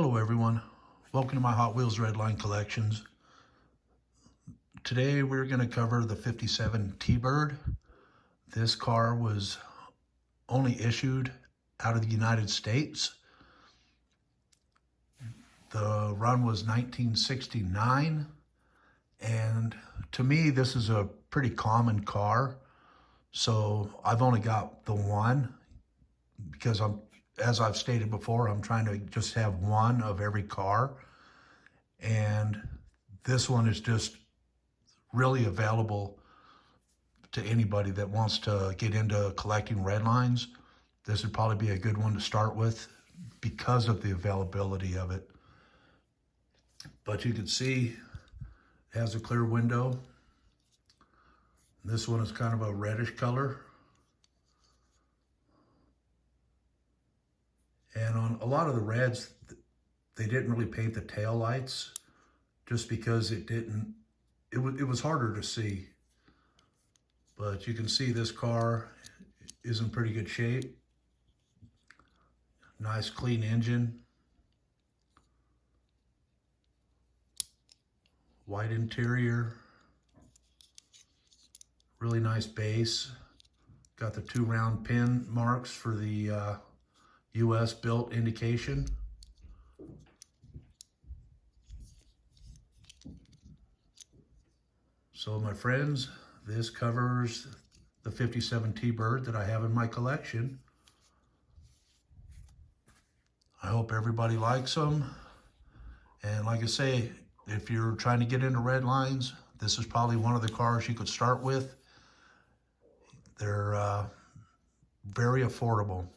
Hello everyone, welcome to my Hot Wheels Redline collections. Today we're going to cover the 57 T-Bird. This car was only issued out of the United States. The run was 1969, and to me this is a pretty common car, so I've only got the one because as I've stated before, I'm trying to just have one of every car, and this one is just really available to anybody that wants to get into collecting Redlines. This would probably be a good one to start with because of the availability of it. But you can see it has a clear window. This one is kind of a reddish color. And on a lot of the reds, they didn't really paint the tail lights just because it was harder to see. But you can see this car is in pretty good shape. Nice clean engine. White interior. Really nice base. Got the 2 round pin marks for the US built indication. So my friends, this covers the 57 T-Bird that I have in my collection. I hope everybody likes them. And like I say, if you're trying to get into Redlines, this is probably one of the cars you could start with. They're very affordable.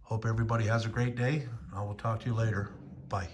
Hope everybody has a great day. I will talk to you later. Bye.